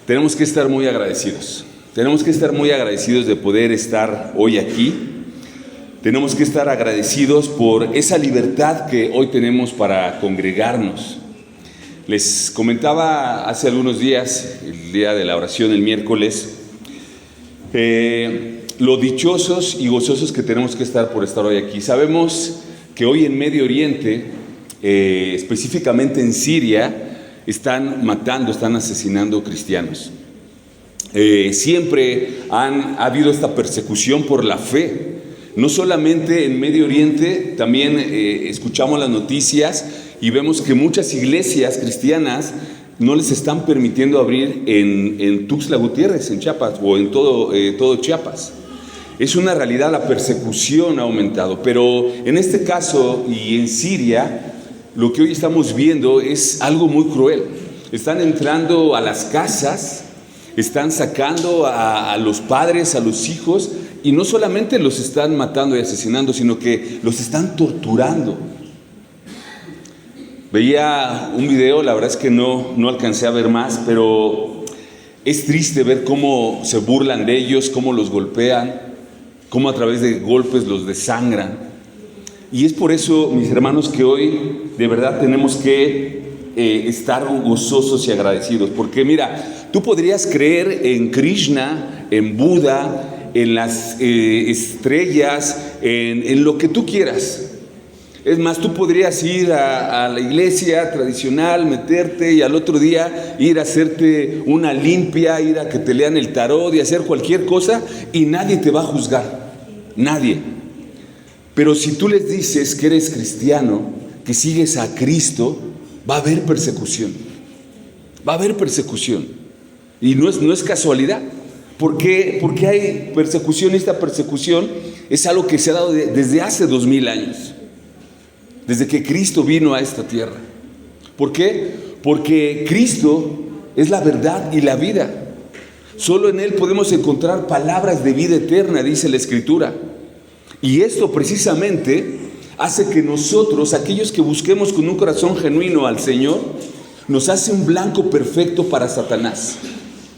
Tenemos que estar muy agradecidos. Tenemos que estar muy agradecidos de poder estar hoy aquí. Tenemos que estar agradecidos por esa libertad que hoy tenemos para congregarnos. Les comentaba hace algunos días, el día de la oración, el miércoles, lo dichosos y gozosos que tenemos que estar por estar hoy aquí. Sabemos que hoy en Medio Oriente, específicamente en Siria, están matando, están asesinando cristianos. Siempre ha habido esta persecución por la fe. No solamente en Medio Oriente, también escuchamos las noticias y vemos que muchas iglesias cristianas no les están permitiendo abrir en Tuxtla Gutiérrez, en Chiapas, o en todo Chiapas. Es una realidad, la persecución ha aumentado, pero en este caso y en Siria, lo que hoy estamos viendo es algo muy cruel. Están entrando a las casas, están sacando a los padres, a los hijos, y no solamente los están matando y asesinando, sino que los están torturando. Veía un video, la verdad es que no alcancé a ver más, pero es triste ver cómo se burlan de ellos, cómo los golpean, cómo a través de golpes los desangran. Y es por eso, mis hermanos, que hoy de verdad tenemos que estar gozosos y agradecidos. Porque mira, tú podrías creer en Krishna, en Buda, en las estrellas, en lo que tú quieras. Es más, tú podrías ir a la iglesia tradicional, meterte y al otro día ir a hacerte una limpia, ir a que te lean el tarot y hacer cualquier cosa y nadie te va a juzgar. Nadie. Pero si tú les dices que eres cristiano, que sigues a Cristo, va a haber persecución. Va a haber persecución. Y no es casualidad. ¿Por qué? Porque hay persecución, y esta persecución es algo que se ha dado desde hace 2000 años. Desde que Cristo vino a esta tierra. ¿Por qué? Porque Cristo es la verdad y la vida. Solo en Él podemos encontrar palabras de vida eterna, dice la Escritura. Y esto precisamente hace que nosotros, aquellos que busquemos con un corazón genuino al Señor, nos hace un blanco perfecto para Satanás,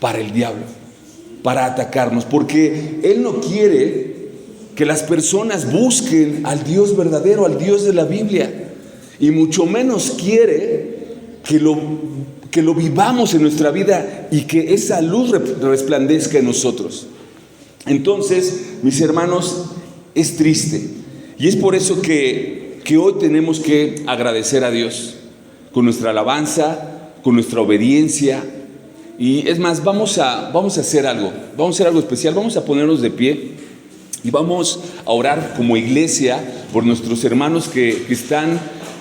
para el diablo, para atacarnos. Porque Él no quiere que las personas busquen al Dios verdadero, al Dios de la Biblia. Y mucho menos quiere que lo vivamos en nuestra vida y que esa luz resplandezca en nosotros. Entonces, mis hermanos, es triste. Y es por eso que hoy tenemos que agradecer a Dios con nuestra alabanza, con nuestra obediencia. Y es más, vamos a hacer algo. Vamos a hacer algo especial. Vamos a ponernos de pie y vamos a orar como iglesia por nuestros hermanos que están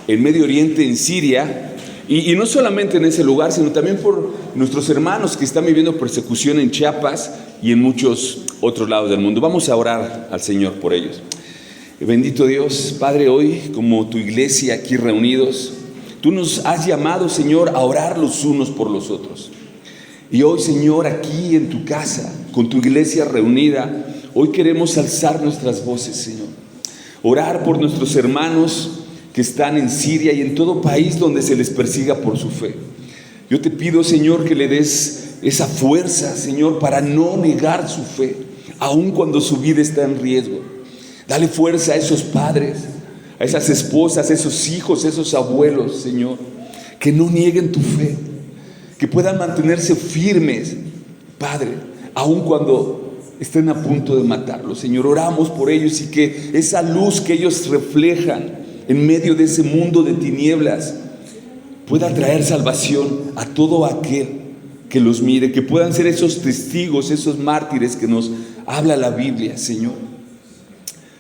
en Medio Oriente, en Siria. Y no solamente en ese lugar, sino también por nuestros hermanos que están viviendo persecución en Chiapas y en muchos otros lados del mundo. Vamos a orar al Señor por ellos. Bendito Dios, Padre, hoy como tu iglesia aquí reunidos, tú nos has llamado, Señor, a orar los unos por los otros. Y hoy, Señor, aquí en tu casa, con tu iglesia reunida, hoy queremos alzar nuestras voces, Señor. Orar por nuestros hermanos que están en Siria y en todo país donde se les persiga por su fe. Yo te pido, Señor, que le des esa fuerza, Señor, para no negar su fe, aun cuando su vida está en riesgo. Dale fuerza a esos padres, a esas esposas, a esos hijos, a esos abuelos, Señor, que no nieguen tu fe, que puedan mantenerse firmes, Padre, aun cuando estén a punto de matarlos. Señor, oramos por ellos y que esa luz que ellos reflejan en medio de ese mundo de tinieblas pueda traer salvación a todo aquel que los mire, que puedan ser esos testigos, esos mártires que nos habla la Biblia, Señor.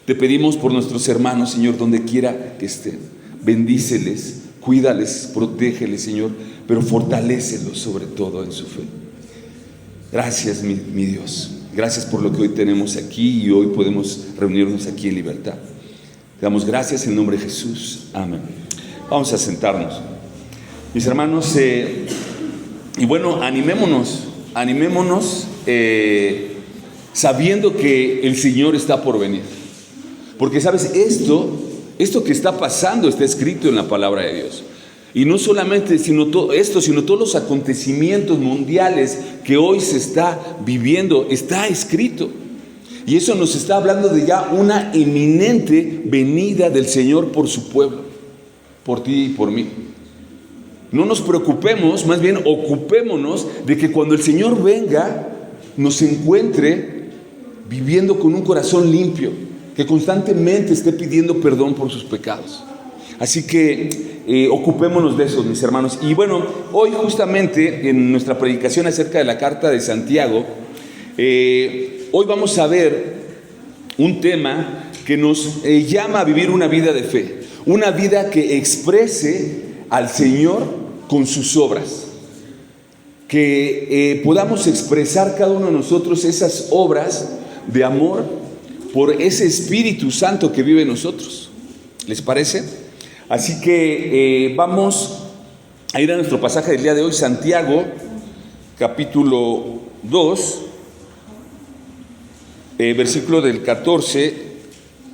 Te pedimos por nuestros hermanos, Señor, donde quiera que estén. Bendíceles, cuídales, protégeles, Señor, pero fortalécelos sobre todo en su fe. Gracias, mi Dios. Gracias por lo que hoy tenemos aquí y hoy podemos reunirnos aquí en libertad. Te damos gracias en nombre de Jesús. Amén. Vamos a sentarnos. Mis hermanos, y bueno, animémonos sabiendo que el Señor está por venir. Porque, ¿sabes? Esto que está pasando está escrito en la palabra de Dios. Y no solamente sino todos los acontecimientos mundiales que hoy se está viviendo, está escrito. Y eso nos está hablando de ya una inminente venida del Señor por su pueblo, por ti y por mí. No nos preocupemos, más bien ocupémonos de que cuando el Señor venga, nos encuentre viviendo con un corazón limpio, que constantemente esté pidiendo perdón por sus pecados. Así que ocupémonos de eso, mis hermanos. Y bueno, hoy justamente en nuestra predicación acerca de la carta de Santiago, hoy vamos a ver un tema que nos llama a vivir una vida de fe, una vida que exprese al Señor con sus obras, que podamos expresar cada uno de nosotros esas obras de amor por ese Espíritu Santo que vive en nosotros. ¿Les parece? Así que vamos a ir a nuestro pasaje del día de hoy, Santiago, capítulo 2, versículo del 14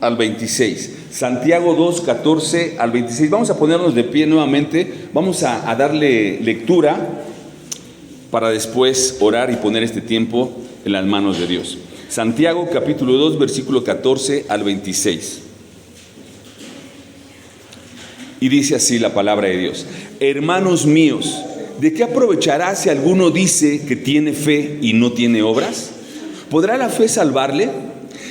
al 26. Santiago 2, 14 al 26. Vamos a ponernos de pie nuevamente, vamos a darle lectura para después orar y poner este tiempo en las manos de Dios. Santiago, capítulo 2, versículo 14 al 26. Y dice así la palabra de Dios: hermanos míos, ¿de qué aprovechará si alguno dice que tiene fe y no tiene obras? ¿Podrá la fe salvarle?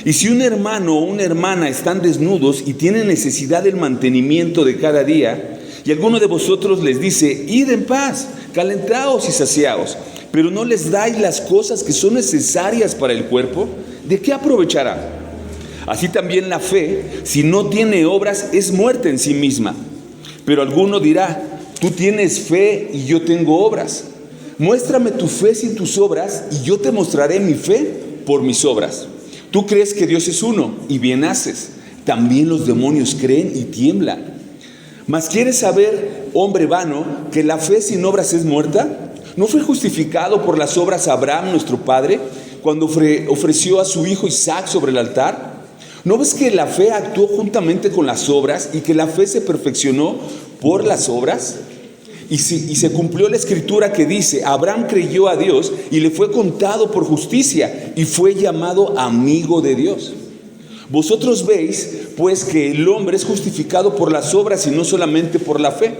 Y si un hermano o una hermana están desnudos y tienen necesidad del mantenimiento de cada día, y alguno de vosotros les dice: id en paz, calentaos y saciaos, pero no les dais las cosas que son necesarias para el cuerpo, ¿de qué aprovechará? Así también la fe, si no tiene obras, es muerta en sí misma. Pero alguno dirá: tú tienes fe y yo tengo obras. Muéstrame tu fe sin tus obras, y yo te mostraré mi fe por mis obras. Tú crees que Dios es uno, y bien haces. También los demonios creen y tiemblan. Mas ¿quieres saber, hombre vano, que la fe sin obras es muerta? ¿No fue justificado por las obras Abraham, nuestro padre, cuando ofreció a su hijo Isaac sobre el altar? ¿No ves que la fe actuó juntamente con las obras y que la fe se perfeccionó por las obras? Y se cumplió la escritura que dice: Abraham creyó a Dios y le fue contado por justicia y fue llamado amigo de Dios. Vosotros veis, pues, que el hombre es justificado por las obras y no solamente por la fe.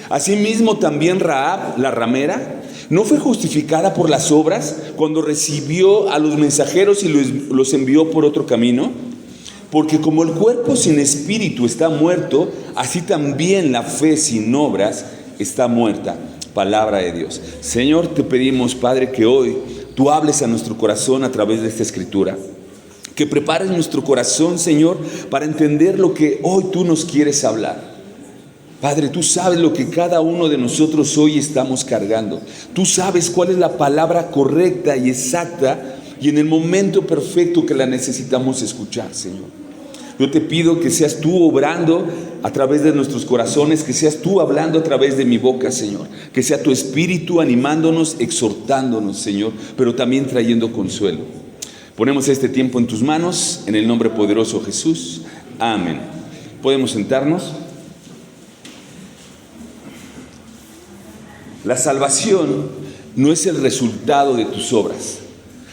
Asimismo también Rahab, la ramera, ¿no fue justificada por las obras cuando recibió a los mensajeros y los envió por otro camino? Porque como el cuerpo sin espíritu está muerto, así también la fe sin obras está muerta. Palabra de Dios. Señor, te pedimos, Padre, que hoy tú hables a nuestro corazón a través de esta escritura. Que prepares nuestro corazón, Señor, para entender lo que hoy tú nos quieres hablar. Padre, tú sabes lo que cada uno de nosotros hoy estamos cargando. Tú sabes cuál es la palabra correcta y exacta y en el momento perfecto que la necesitamos escuchar, Señor. Yo te pido que seas tú obrando a través de nuestros corazones, que seas tú hablando a través de mi boca, Señor. Que sea tu Espíritu animándonos, exhortándonos, Señor, pero también trayendo consuelo. Ponemos este tiempo en tus manos, en el nombre poderoso de Jesús. Amén. ¿Podemos sentarnos? La salvación no es el resultado de tus obras,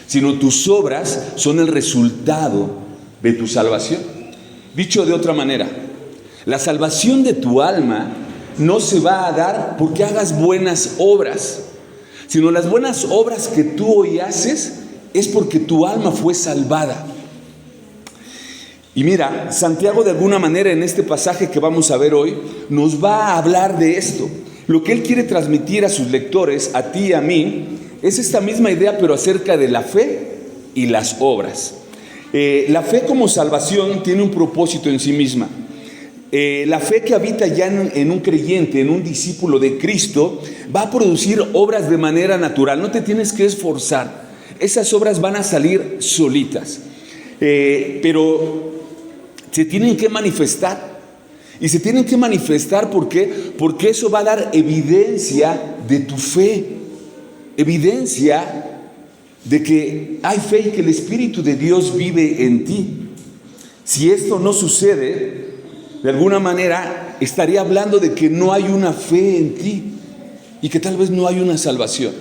sino tus obras son el resultado de tu salvación. Dicho de otra manera, la salvación de tu alma no se va a dar porque hagas buenas obras, sino las buenas obras que tú hoy haces es porque tu alma fue salvada. Y mira, Santiago de alguna manera en este pasaje que vamos a ver hoy nos va a hablar de esto. Lo que él quiere transmitir a sus lectores, a ti y a mí, es esta misma idea, pero acerca de la fe y las obras. La fe como salvación tiene un propósito en sí misma. La fe que habita ya en un creyente, en un discípulo de Cristo, va a producir obras de manera natural. No te tienes que esforzar. Esas obras van a salir solitas. Pero se tienen que manifestar. Y se tienen que manifestar, ¿por qué? Porque eso va a dar evidencia de tu fe. Evidencia de que hay fe y que el Espíritu de Dios vive en ti. Si esto no sucede, de alguna manera estaría hablando de que no hay una fe en ti y que tal vez no hay una salvación.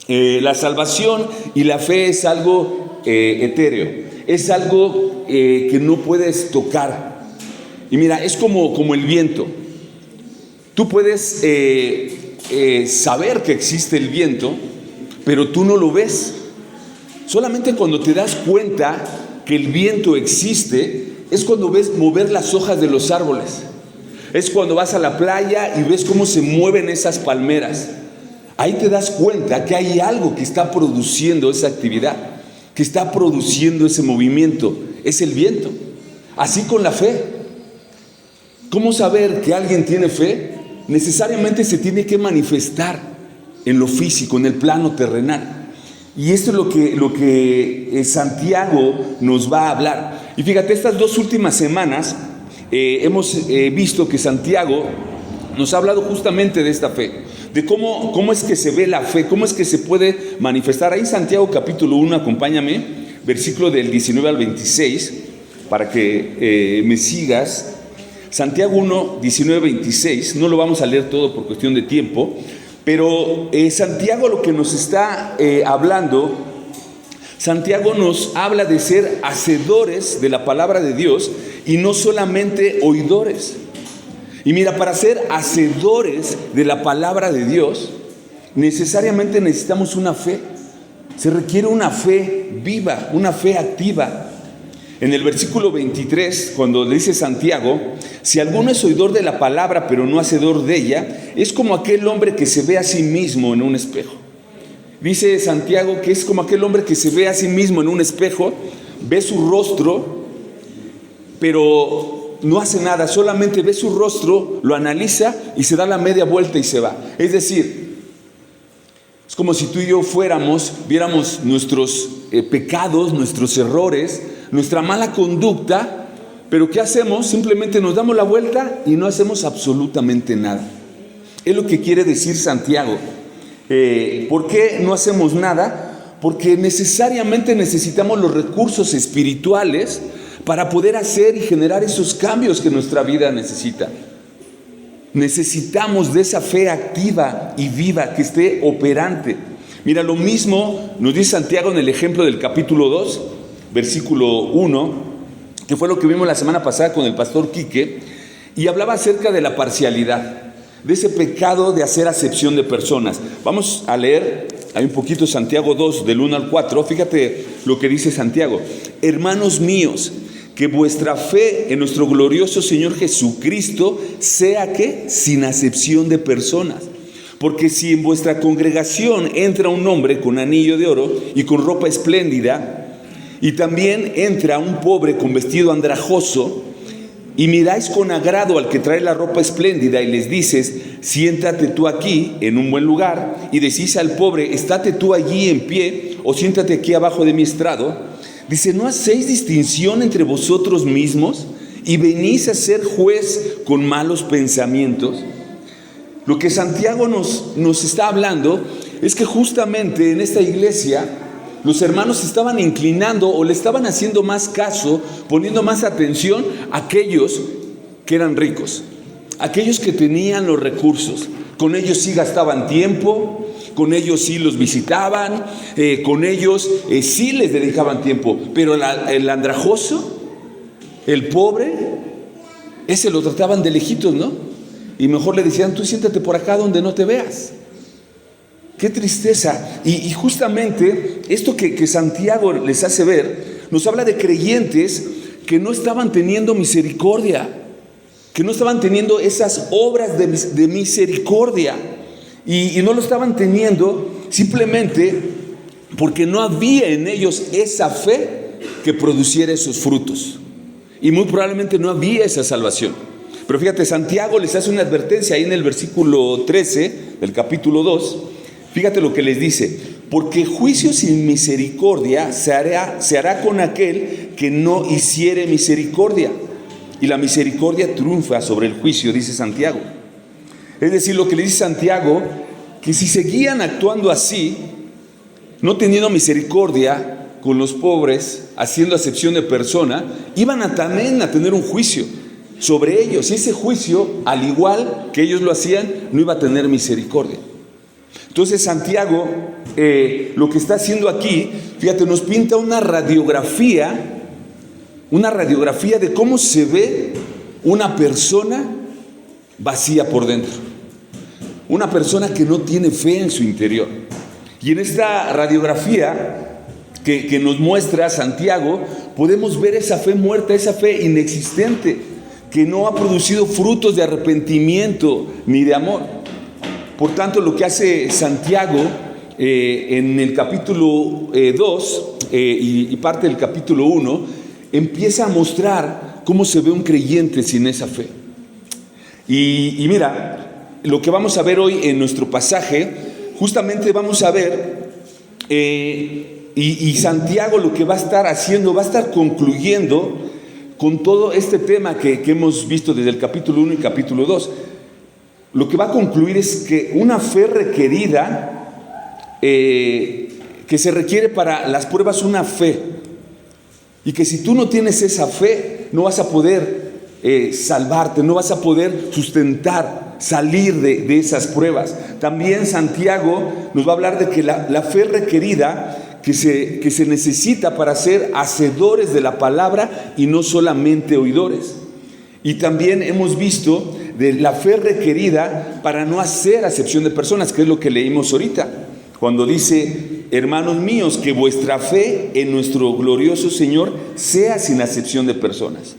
La salvación y la fe es algo etéreo, es algo que no puedes tocar. Y mira, es como el viento. Tú puedes saber que existe el viento, pero tú no lo ves. Solamente cuando te das cuenta que el viento existe, es cuando ves mover las hojas de los árboles. Es cuando vas a la playa y ves cómo se mueven esas palmeras. Ahí te das cuenta que hay algo que está produciendo esa actividad, que está produciendo ese movimiento. Es el viento. Así con la fe. ¿Cómo saber que alguien tiene fe? Necesariamente se tiene que manifestar en lo físico, en el plano terrenal. Y esto es lo que Santiago nos va a hablar. Y fíjate, estas 2 últimas semanas hemos visto que Santiago nos ha hablado justamente de esta fe, de cómo es que se ve la fe, cómo es que se puede manifestar. Ahí en Santiago capítulo 1, acompáñame, versículo del 19 al 26, para que me sigas. Santiago 1, 19, 26, no lo vamos a leer todo por cuestión de tiempo, pero Santiago lo que nos está hablando, Santiago nos habla de ser hacedores de la palabra de Dios y no solamente oidores. Y mira, para ser hacedores de la palabra de Dios, necesariamente necesitamos una fe. Se requiere una fe viva, una fe activa. En el versículo 23, cuando le dice Santiago, si alguno es oidor de la palabra pero no hacedor de ella, es como aquel hombre que se ve a sí mismo en un espejo. Dice Santiago que es como aquel hombre que se ve a sí mismo en un espejo, ve su rostro, pero no hace nada, solamente ve su rostro, lo analiza y se da la media vuelta y se va. Es decir, es como si tú y yo viéramos nuestros pecados, nuestros errores, nuestra mala conducta, pero ¿qué hacemos? Simplemente nos damos la vuelta y no hacemos absolutamente nada. Es lo que quiere decir Santiago. ¿Por qué no hacemos nada? Porque necesariamente necesitamos los recursos espirituales para poder hacer y generar esos cambios que nuestra vida necesita. Necesitamos de esa fe activa y viva que esté operante. Mira, lo mismo nos dice Santiago en el ejemplo del capítulo 2, versículo 1, que fue lo que vimos la semana pasada con el pastor Quique, y hablaba acerca de la parcialidad, de ese pecado de hacer acepción de personas. Vamos a leer ahí un poquito Santiago 2, del 1 al 4. Fíjate lo que dice Santiago. Hermanos míos, que vuestra fe en nuestro glorioso Señor Jesucristo sea que sin acepción de personas. Porque si en vuestra congregación entra un hombre con anillo de oro y con ropa espléndida, y también entra un pobre con vestido andrajoso, y miráis con agrado al que trae la ropa espléndida y les dices, siéntate tú aquí en un buen lugar, y decís al pobre, estate tú allí en pie, o siéntate aquí abajo de mi estrado, dice, ¿no hacéis distinción entre vosotros mismos y venís a ser juez con malos pensamientos? Lo que Santiago nos está hablando es que justamente en esta iglesia los hermanos estaban inclinando o le estaban haciendo más caso, poniendo más atención a aquellos que eran ricos, aquellos que tenían los recursos. Con ellos sí gastaban tiempo, con ellos sí los visitaban, con ellos sí les dedicaban tiempo. Pero el andrajoso, el pobre, ese lo trataban de lejitos, ¿no? Y mejor le decían, tú siéntate por acá donde no te veas. ¡Qué tristeza! Y justamente esto que Santiago les hace ver, nos habla de creyentes que no estaban teniendo misericordia, que no estaban teniendo esas obras de misericordia. Y no lo estaban teniendo simplemente porque no había en ellos esa fe que produciera esos frutos. Y muy probablemente no había esa salvación. Pero fíjate, Santiago les hace una advertencia ahí en el versículo 13 del capítulo 2. Fíjate lo que les dice, porque juicio sin misericordia se hará con aquel que no hiciere misericordia, y la misericordia triunfa sobre el juicio, dice Santiago. Es decir, lo que le dice Santiago, que si seguían actuando así, no teniendo misericordia con los pobres, haciendo acepción de persona, iban también a tener un juicio. sobre ellos. Y ese juicio, al igual que ellos lo hacían, no iba a tener misericordia. Entonces Santiago, lo que está haciendo aquí, fíjate, nos pinta una radiografía de cómo se ve una persona vacía por dentro. Una persona que no tiene fe en su interior. Y en esta radiografía que nos muestra Santiago, podemos ver esa fe muerta, esa fe inexistente, que no ha producido frutos de arrepentimiento ni de amor. Por tanto, lo que hace Santiago en el capítulo 2 y parte del capítulo 1, empieza a mostrar cómo se ve un creyente sin esa fe. Y mira, lo que vamos a ver hoy en nuestro pasaje, justamente vamos a ver, y Santiago lo que va a estar haciendo, va a estar concluyendo con todo este tema que hemos visto desde el capítulo 1 y capítulo 2. Lo que va a concluir es que una fe requerida, que se requiere para las pruebas, una fe, y que si tú no tienes esa fe, no vas a poder salvarte, no vas a poder sustentar, salir de esas pruebas. También Santiago nos va a hablar de que la fe requerida que se necesita para ser hacedores de la palabra y no solamente oidores. Y también hemos visto de la fe requerida para no hacer acepción de personas, que es lo que leímos ahorita, cuando dice: hermanos míos, que vuestra fe en nuestro glorioso Señor sea sin acepción de personas.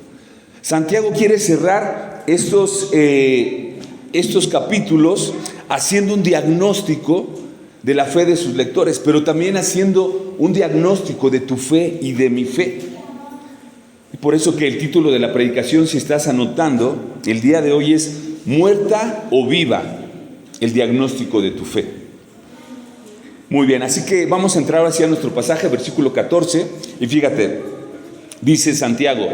Santiago quiere cerrar estos capítulos haciendo un diagnóstico de la fe de sus lectores, pero también haciendo un diagnóstico de tu fe y de mi fe. Y por eso que el título de la predicación, si estás anotando, el día de hoy es ¿muerta o viva? El diagnóstico de tu fe. Muy bien, así que vamos a entrar hacia nuestro pasaje, versículo 14, y fíjate, dice Santiago: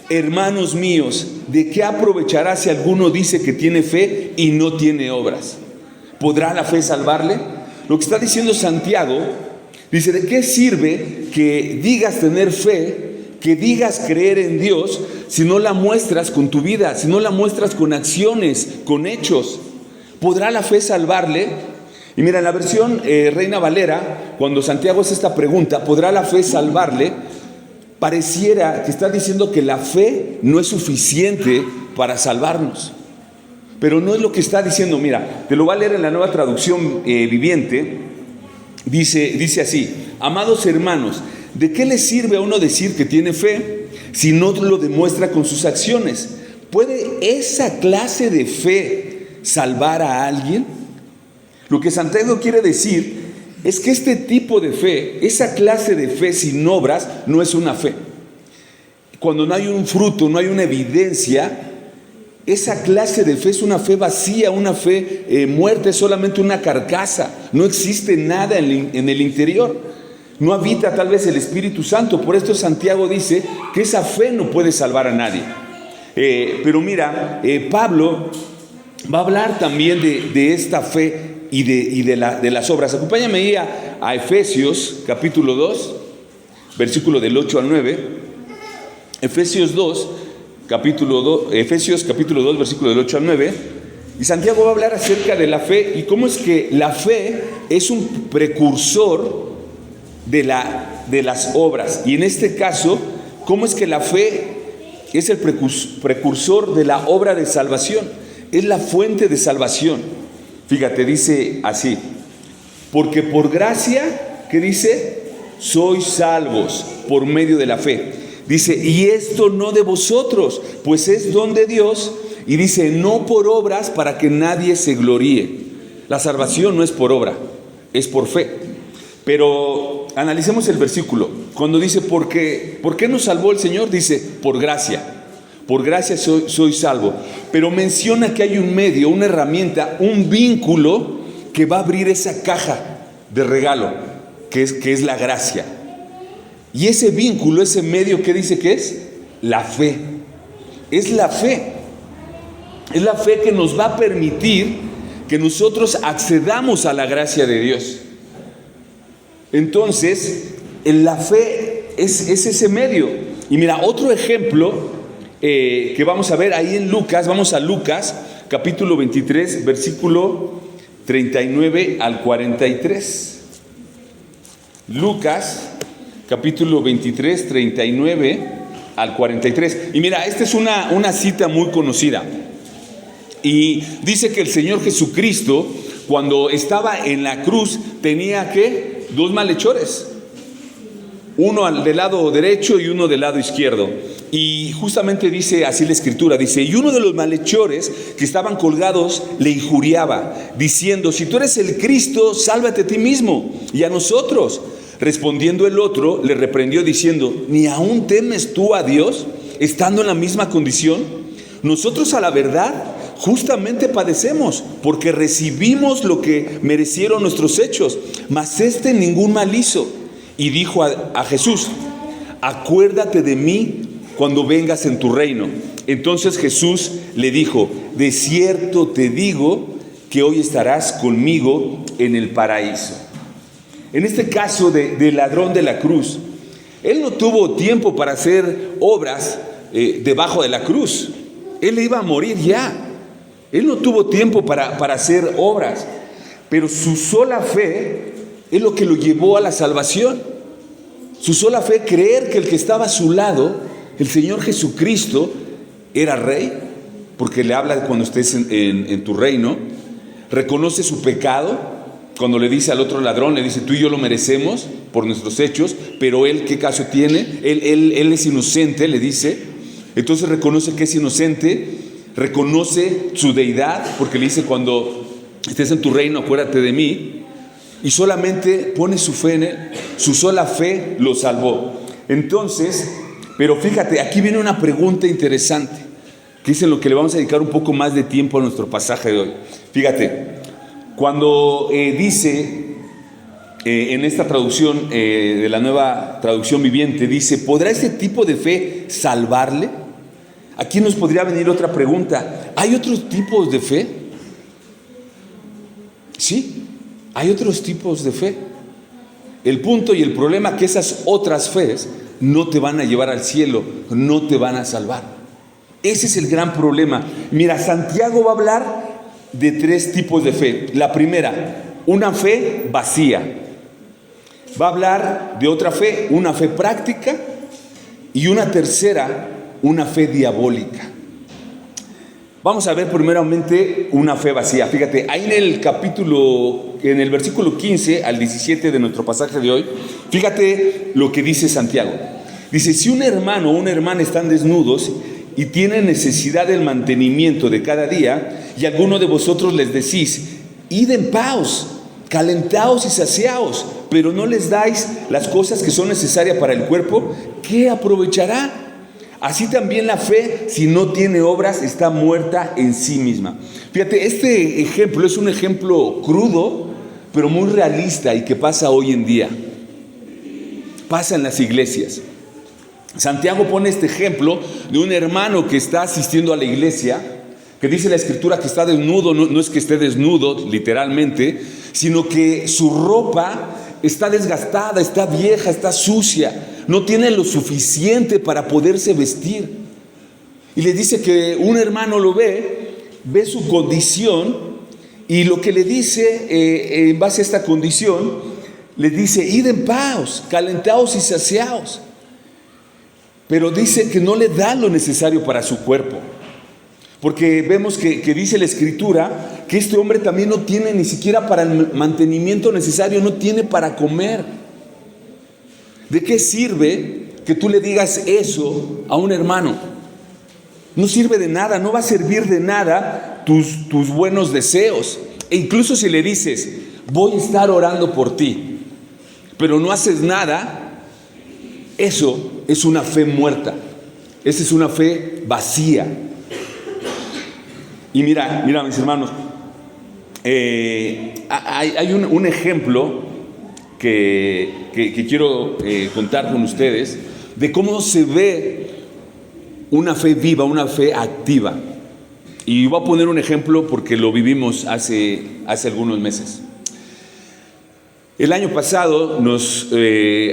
hermanos míos, ¿de qué aprovechará si alguno dice que tiene fe y no tiene obras? ¿Podrá la fe salvarle? Lo que está diciendo Santiago, dice: ¿de qué sirve que digas tener fe, que digas creer en Dios, si no la muestras con tu vida, si no la muestras con acciones, con hechos? ¿Podrá la fe salvarle? Y mira, en la versión Reina Valera, cuando Santiago hace esta pregunta, ¿podrá la fe salvarle?, pareciera que está diciendo que la fe no es suficiente para salvarnos. Pero no es lo que está diciendo. Mira, te lo voy a leer en la Nueva Traducción Viviente. Dice así: amados hermanos, ¿de qué le sirve a uno decir que tiene fe si no lo demuestra con sus acciones? ¿Puede esa clase de fe salvar a alguien? Lo que Santiago quiere decir es que este tipo de fe, esa clase de fe sin obras, no es una fe. Cuando no hay un fruto, no hay una evidencia, esa clase de fe es una fe vacía, una fe muerta, es solamente una carcasa. No existe nada en el interior. No habita tal vez el Espíritu Santo. Por esto Santiago dice que esa fe no puede salvar a nadie. Pero mira, Pablo va a hablar también de esta fe y de las obras. Acompáñame ahí a Efesios capítulo 2, versículo del 8 al 9. Efesios capítulo 2, versículo del 8 al 9. Y Santiago va a hablar acerca de la fe y cómo es que la fe es un precursor de las obras. Y en este caso, cómo es que la fe es el precursor de la obra de salvación. Es la fuente de salvación. Fíjate, dice así: porque por gracia, ¿qué dice? Sois salvos por medio de la fe. Dice, y esto no de vosotros, pues es don de Dios. Y dice, no por obras, para que nadie se gloríe. La salvación no es por obra, es por fe. Pero analicemos el versículo. Cuando dice, ¿por qué nos salvó el Señor? Dice, por gracia. Por gracia soy salvo. Pero menciona que hay un medio, una herramienta, un vínculo que va a abrir esa caja de regalo, que es la gracia. Y ese vínculo, ese medio, ¿qué dice que es? La fe. Es la fe. Es la fe que nos va a permitir que nosotros accedamos a la gracia de Dios. Entonces, la fe es ese medio. Y mira, otro ejemplo que vamos a ver ahí en Lucas. Vamos a Lucas, capítulo 23, versículo 39 al 43. Lucas, capítulo 23, 39 al 43. Y mira, esta es una cita muy conocida. Y dice que el Señor Jesucristo, cuando estaba en la cruz, tenía ¿qué? 2 malhechores. Uno del lado derecho y uno del lado izquierdo. Y justamente dice así la Escritura, dice: y uno de los malhechores que estaban colgados le injuriaba, diciendo: si tú eres el Cristo, sálvate a ti mismo y a nosotros. Respondiendo el otro, le reprendió diciendo: ¿ni aún temes tú a Dios, estando en la misma condición? Nosotros, a la verdad, justamente padecemos, porque recibimos lo que merecieron nuestros hechos, mas este ningún mal hizo. Y dijo a Jesús: acuérdate de mí cuando vengas en tu reino. Entonces Jesús le dijo: de cierto te digo que hoy estarás conmigo en el paraíso. En este caso del ladrón de la cruz, él no tuvo tiempo para hacer obras debajo de la cruz. Él iba a morir ya. Él no tuvo tiempo para hacer obras, pero su sola fe es lo que lo llevó a la salvación. Su sola fe, creer que el que estaba a su lado, el Señor Jesucristo, era rey, porque le habla cuando estés en tu reino. Reconoce su pecado. Cuando le dice al otro ladrón, le dice: tú y yo lo merecemos por nuestros hechos, pero él, ¿qué caso tiene? Él es inocente, le dice. Entonces reconoce que es inocente, reconoce su deidad, porque le dice: cuando estés en tu reino, acuérdate de mí. Y solamente pone su fe en él. Su sola fe lo salvó. Entonces, pero fíjate, aquí viene una pregunta interesante, que es en lo que le vamos a dedicar un poco más de tiempo a nuestro pasaje de hoy. Fíjate, cuando dice en esta traducción de la Nueva Traducción Viviente, dice: ¿podrá este tipo de fe salvarle? Aquí nos podría venir otra pregunta: ¿hay otros tipos de fe? Sí, hay otros tipos de fe. El punto y el problema es que esas otras fees no te van a llevar al cielo, no te van a salvar. Ese es el gran problema. Mira, Santiago va a hablar de 3 tipos de fe. La primera, una fe vacía. Va a hablar de otra fe, una fe práctica, y una tercera, una fe diabólica. Vamos a ver primeramente una fe vacía. Fíjate, ahí en el versículo 15 al 17 de nuestro pasaje de hoy, fíjate lo que dice Santiago. Dice: si un hermano o una hermana están desnudos y tienen necesidad del mantenimiento de cada día, y alguno de vosotros les decís: id en paz, calentaos y saciaos, pero no les dais las cosas que son necesarias para el cuerpo, ¿qué aprovechará? Así también la fe, si no tiene obras, está muerta en sí misma. Fíjate, este ejemplo es un ejemplo crudo, pero muy realista, y que pasa hoy en día. Pasa en las iglesias. Santiago pone este ejemplo de un hermano que está asistiendo a la iglesia, que dice la Escritura que está desnudo. No es que esté desnudo literalmente, sino que su ropa está desgastada, está vieja, está sucia, no tiene lo suficiente para poderse vestir. Y le dice que un hermano lo ve su condición, y lo que le dice en base a esta condición, le dice: id en paz, calentaos y saciaos. Pero dice que no le da lo necesario para su cuerpo. Porque vemos que dice la Escritura que este hombre también no tiene ni siquiera para el mantenimiento necesario, no tiene para comer. ¿De qué sirve que tú le digas eso a un hermano? No sirve de nada, no va a servir de nada tus buenos deseos. E incluso si le dices: voy a estar orando por ti, pero no haces nada, eso es una fe muerta. Esa es una fe vacía. Y mira mis hermanos, hay un ejemplo que quiero contar con ustedes de cómo se ve una fe viva, una fe activa. Y voy a poner un ejemplo porque lo vivimos hace algunos meses. El año pasado nos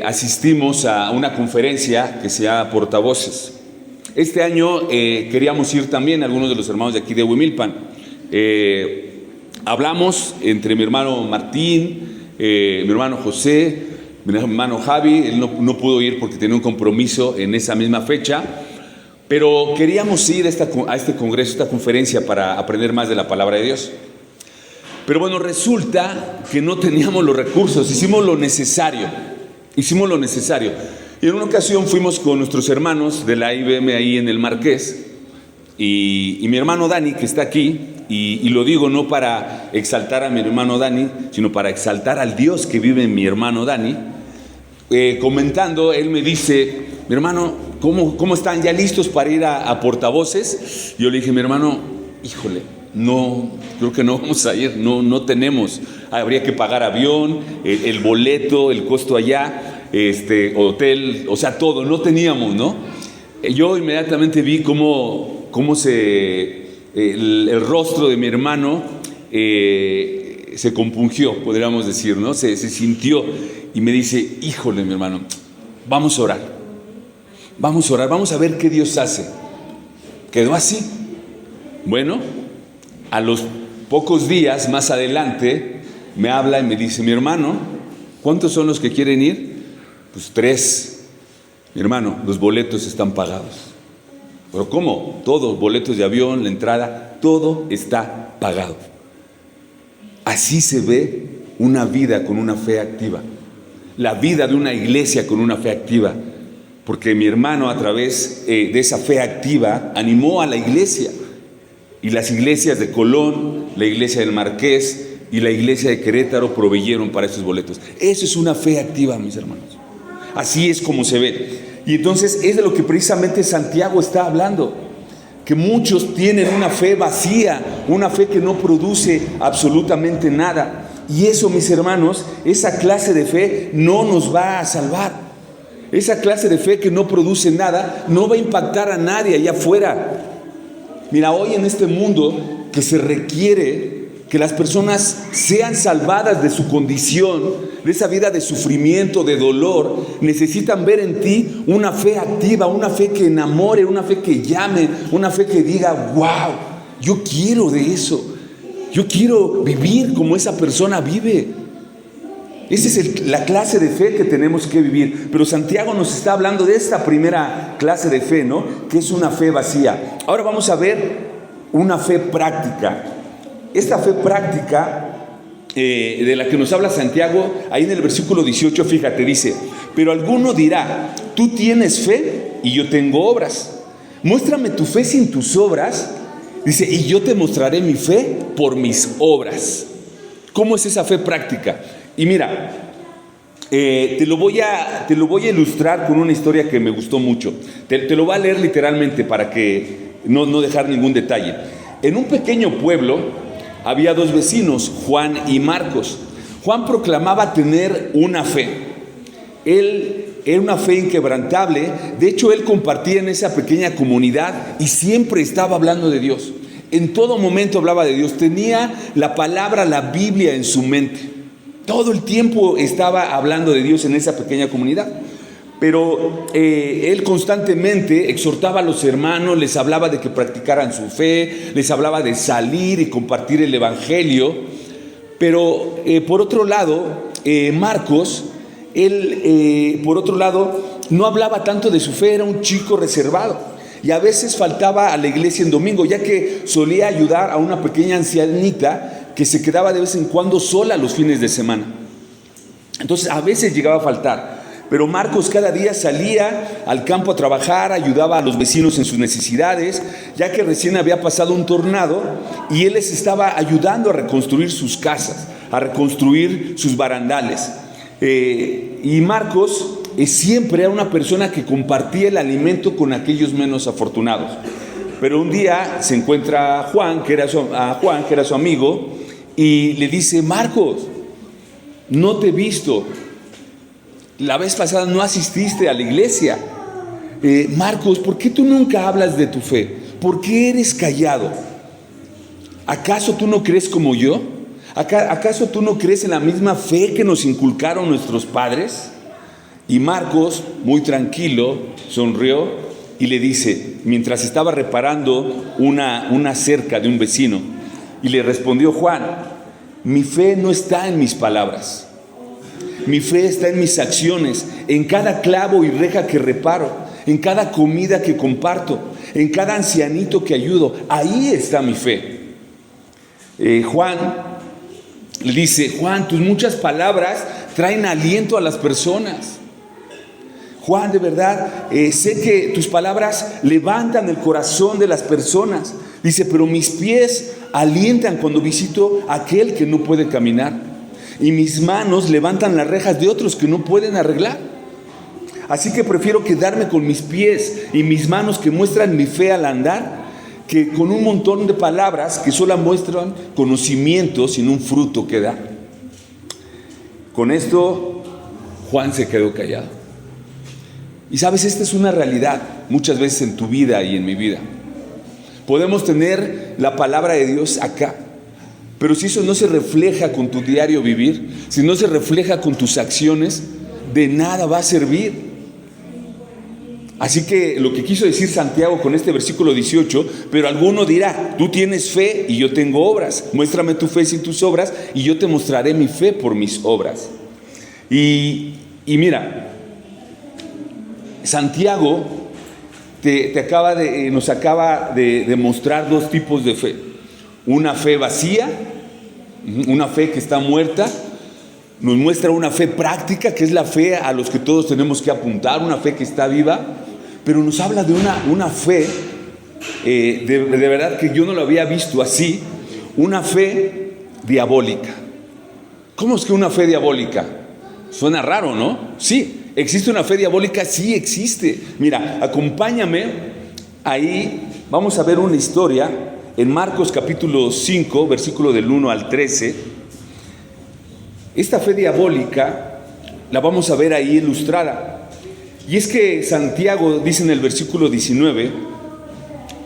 asistimos a una conferencia que se llama Portavoces. Este año queríamos ir también, algunos de los hermanos de aquí de Huimilpan. Hablamos entre mi hermano Martín, mi hermano José, mi hermano Javi. Él no pudo ir porque tenía un compromiso en esa misma fecha, pero queríamos ir a este congreso, a esta conferencia, para aprender más de la palabra de Dios. Pero bueno, resulta que no teníamos los recursos, hicimos lo necesario. Y en una ocasión fuimos con nuestros hermanos de la IBM ahí en el Marqués, y mi hermano Dani, que está aquí, y lo digo no para exaltar a mi hermano Dani, sino para exaltar al Dios que vive en mi hermano Dani. Comentando, él me dice: mi hermano, ¿cómo están? ¿Ya listos para ir a portavoces? Yo le dije: mi hermano, híjole, no, creo que no vamos a ir, no tenemos, habría que pagar avión, el boleto, el costo allá, hotel, o sea, todo, no teníamos, ¿no? Yo inmediatamente vi cómo el rostro de mi hermano se compungió, podríamos decir, ¿no? Se sintió, y me dice: híjole, mi hermano, vamos a orar, vamos a ver qué Dios hace. Quedó así. Bueno, a los pocos días más adelante me habla y me dice: mi hermano, ¿cuántos son los que quieren ir? Pues 3. Mi hermano, los boletos están pagados. ¿Pero cómo? Todos, boletos de avión, la entrada, todo está pagado. Así se ve una vida con una fe activa, la vida de una iglesia con una fe activa, porque mi hermano, a través de esa fe activa, animó a la iglesia. Y las iglesias de Colón, la iglesia del Marqués y la iglesia de Querétaro proveyeron para esos boletos. Eso es una fe activa, mis hermanos. Así es como se ve. Y entonces es de lo que precisamente Santiago está hablando, que muchos tienen una fe vacía, una fe que no produce absolutamente nada. Y eso, mis hermanos, esa clase de fe no nos va a salvar. Esa clase de fe que no produce nada no va a impactar a nadie allá afuera. Mira, hoy en este mundo que se requiere que las personas sean salvadas de su condición, de esa vida de sufrimiento, de dolor, necesitan ver en ti una fe activa, una fe que enamore, una fe que llame, una fe que diga: wow, yo quiero de eso, yo quiero vivir como esa persona vive. Esa es la clase de fe que tenemos que vivir. Pero Santiago nos está hablando de esta primera clase de fe, ¿no? Que es una fe vacía. Ahora vamos a ver una fe práctica. Esta fe práctica de la que nos habla Santiago, ahí en el versículo 18, fíjate, dice: pero alguno dirá, tú tienes fe y yo tengo obras. Muéstrame tu fe sin tus obras. Dice: y yo te mostraré mi fe por mis obras. ¿Cómo es esa fe práctica? Y mira, te lo voy a ilustrar con una historia que me gustó mucho. Te lo voy a leer literalmente para que no dejar ningún detalle. En un pequeño pueblo había 2 vecinos, Juan y Marcos. Juan proclamaba tener una fe. Él era una fe inquebrantable. De hecho, él compartía en esa pequeña comunidad y siempre estaba hablando de Dios. En todo momento hablaba de Dios. Tenía la palabra, la Biblia en su mente. Todo el tiempo estaba hablando de Dios en esa pequeña comunidad. Pero él constantemente exhortaba a los hermanos, les hablaba de que practicaran su fe, les hablaba de salir y compartir el evangelio. Pero por otro lado, Marcos, él por otro lado no hablaba tanto de su fe, era un chico reservado. Y a veces faltaba a la iglesia en domingo, ya que solía ayudar a una pequeña ancianita que se quedaba de vez en cuando sola los fines de semana. Entonces a veces llegaba a faltar. Pero Marcos cada día salía al campo a trabajar, ayudaba a los vecinos en sus necesidades, ya que recién había pasado un tornado y él les estaba ayudando a reconstruir sus casas, a reconstruir sus barandales. Y Marcos siempre era una persona que compartía el alimento con aquellos menos afortunados. Pero un día se encuentra a Juan, que era su amigo, y le dice: Marcos, no te he visto. La vez pasada no asististe a la iglesia. Marcos, ¿por qué tú nunca hablas de tu fe? ¿Por qué eres callado? ¿Acaso tú no crees como yo? ¿Acaso tú no crees en la misma fe que nos inculcaron nuestros padres? Y Marcos, muy tranquilo, sonrió y le dice, mientras estaba reparando una cerca de un vecino, y le respondió: Juan, mi fe no está en mis palabras, mi fe está en mis acciones, en cada clavo y reja que reparo, en cada comida que comparto, en cada ancianito que ayudo. Ahí está mi fe. Juan le dice: Juan, tus muchas palabras traen aliento a las personas. Juan, de verdad, sé que tus palabras levantan el corazón de las personas. Dice: pero mis pies alientan cuando visito a aquel que no puede caminar, y mis manos levantan las rejas de otros que no pueden arreglar. Así que prefiero quedarme con mis pies y mis manos que muestran mi fe al andar, que con un montón de palabras que solo muestran conocimiento sin un fruto que da. Con esto, Juan se quedó callado. Y sabes, esta es una realidad muchas veces en tu vida y en mi vida. Podemos tener la palabra de Dios acá, pero si eso no se refleja con tu diario vivir, si no se refleja con tus acciones, de nada va a servir. Así que lo que quiso decir Santiago con este versículo 18: pero alguno dirá, tú tienes fe y yo tengo obras. Muéstrame tu fe sin tus obras y yo te mostraré mi fe por mis obras. Y mira, Santiago nos acaba de mostrar dos tipos de fe. Una fe vacía, una fe que está muerta. Nos muestra una fe práctica, que es la fe a los que todos tenemos que apuntar, una fe que está viva. Pero nos habla de una fe, de verdad que yo no lo había visto así, una fe diabólica. ¿Cómo es que una fe diabólica? Suena raro, ¿no? Sí. ¿Existe una fe diabólica? Sí existe. Mira, acompáñame ahí, vamos a ver una historia en Marcos capítulo 5, versículo del 1 al 13. Esta fe diabólica la vamos a ver ahí ilustrada. Y es que Santiago dice en el versículo 19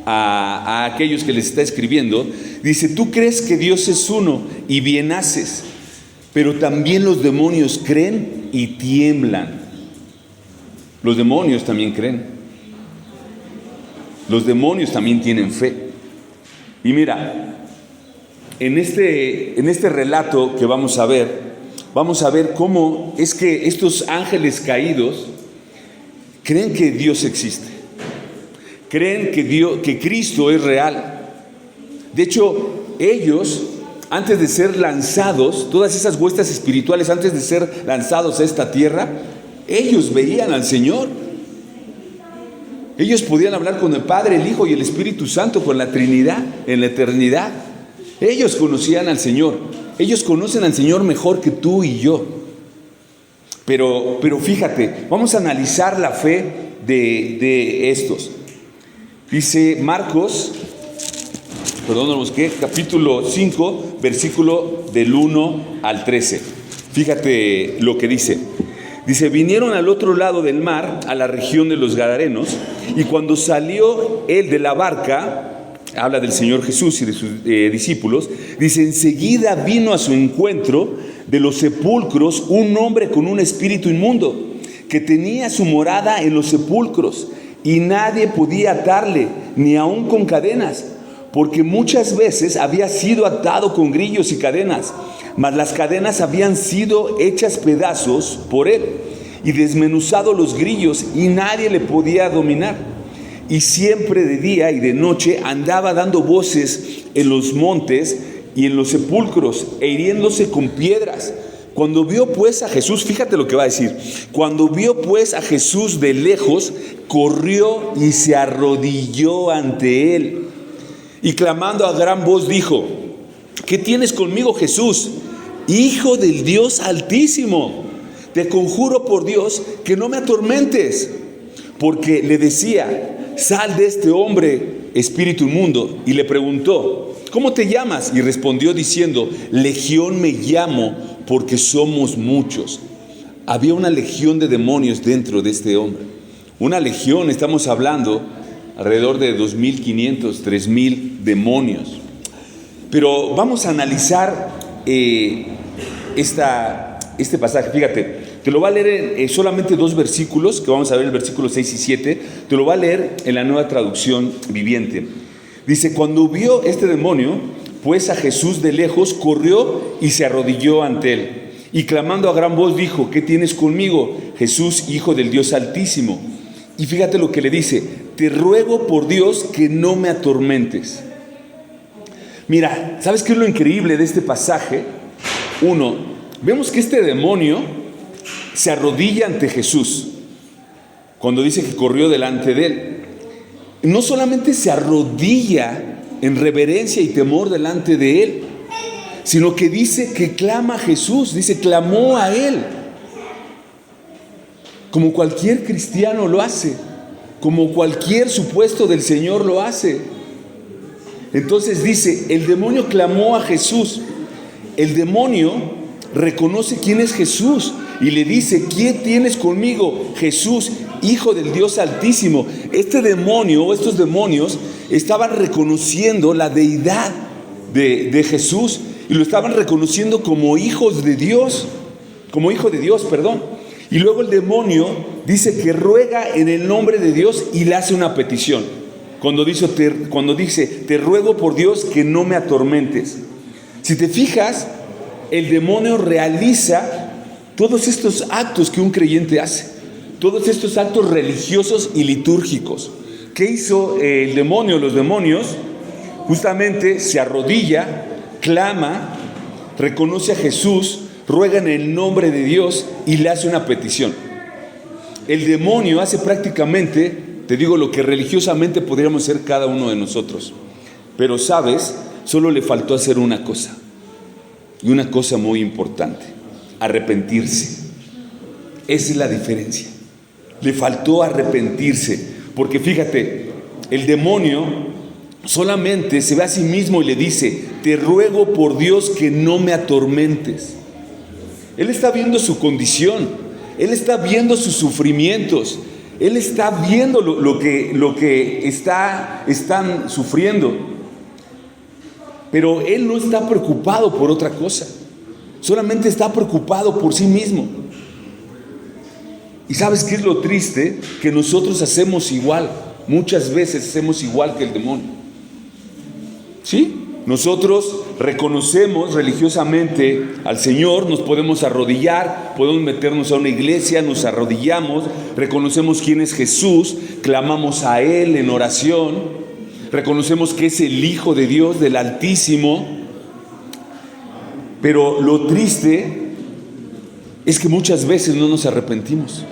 a aquellos que les está escribiendo, dice: tú crees que Dios es uno y bien haces, pero también los demonios creen y tiemblan. Los demonios también creen. Los demonios también tienen fe. Y mira, en este relato que vamos a ver cómo es que estos ángeles caídos creen que Dios existe. Creen que Cristo es real. De hecho, ellos, antes de ser lanzados, todas esas huestes espirituales, antes de ser lanzados a esta tierra, ellos veían al Señor. Ellos podían hablar con el Padre, el Hijo y el Espíritu Santo, con la Trinidad en la eternidad. Ellos conocían al Señor. Ellos conocen al Señor mejor que tú y yo. Pero fíjate, vamos a analizar la fe de estos. Dice Marcos, capítulo 5, versículo del 1 al 13. Fíjate lo que dice. Dice: vinieron al otro lado del mar, a la región de los Gadarenos, y cuando salió él de la barca, habla del Señor Jesús y de sus discípulos, dice: enseguida vino a su encuentro de los sepulcros un hombre con un espíritu inmundo, que tenía su morada en los sepulcros, y nadie podía atarle, ni aun con cadenas, porque muchas veces había sido atado con grillos y cadenas, mas las cadenas habían sido hechas pedazos por él, y desmenuzado los grillos, y nadie le podía dominar. Y siempre de día y de noche andaba dando voces en los montes y en los sepulcros, e hiriéndose con piedras. Cuando vio pues a Jesús, fíjate lo que va a decir: cuando vio pues a Jesús de lejos, corrió y se arrodilló ante él, y clamando a gran voz dijo: ¿qué tienes conmigo, Jesús, Hijo del Dios Altísimo? Te conjuro por Dios que no me atormentes. Porque le decía: sal de este hombre, espíritu inmundo. Y le preguntó: ¿cómo te llamas? Y respondió diciendo: Legión me llamo, porque somos muchos. Había una legión de demonios dentro de este hombre. Una legión, estamos hablando alrededor de 2.500, 3.000 demonios. Pero vamos a analizar este pasaje. Fíjate, Te lo va a leer en solamente 2 versículos, que vamos a ver el versículo 6 y 7. Te lo va a leer en la Nueva Traducción Viviente. Dice: cuando vio este demonio, pues a Jesús de lejos, corrió y se arrodilló ante él. Y clamando a gran voz dijo: ¿qué tienes conmigo, Jesús, Hijo del Dios Altísimo? Y fíjate lo que le dice: te ruego por Dios que no me atormentes. Mira, ¿sabes qué es lo increíble de este pasaje? Uno, vemos que este demonio se arrodilla ante Jesús cuando dice que corrió delante de él. No solamente se arrodilla en reverencia y temor delante de él, sino que dice que clama a Jesús, dice clamó a él, como cualquier cristiano lo hace, como cualquier supuesto del Señor lo hace. Entonces dice, el demonio clamó a Jesús. El demonio reconoce quién es Jesús y le dice: ¿quién tienes conmigo, Jesús, Hijo del Dios Altísimo? Este demonio o estos demonios estaban reconociendo la deidad de Jesús y lo estaban reconociendo como hijos de Dios, como hijo de Dios, perdón. Y luego el demonio dice que ruega en el nombre de Dios y le hace una petición. Cuando dice, te ruego por Dios que no me atormentes. Si te fijas, el demonio realiza todos estos actos que un creyente hace, todos estos actos religiosos y litúrgicos. ¿Qué hizo el demonio? Los demonios justamente se arrodilla, clama, reconoce a Jesús, ruega en el nombre de Dios y le hace una petición. El demonio hace prácticamente, te digo, lo que religiosamente podríamos hacer cada uno de nosotros. Pero sabes, solo le faltó hacer una cosa, y una cosa muy importante: arrepentirse. Esa es la diferencia. Le faltó arrepentirse, porque fíjate, el demonio solamente se ve a sí mismo y le dice: te ruego por Dios que no me atormentes. Él está viendo su condición, él está viendo sus sufrimientos, él está viendo lo que están sufriendo, pero él no está preocupado por otra cosa, solamente está preocupado por sí mismo. ¿Y sabes qué es lo triste? Que nosotros hacemos igual, muchas veces hacemos igual que el demonio. ¿Sí? Nosotros reconocemos religiosamente al Señor, nos podemos arrodillar, podemos meternos a una iglesia, nos arrodillamos, reconocemos quién es Jesús, clamamos a Él en oración, reconocemos que es el Hijo de Dios, del Altísimo. Pero lo triste es que muchas veces no nos arrepentimos.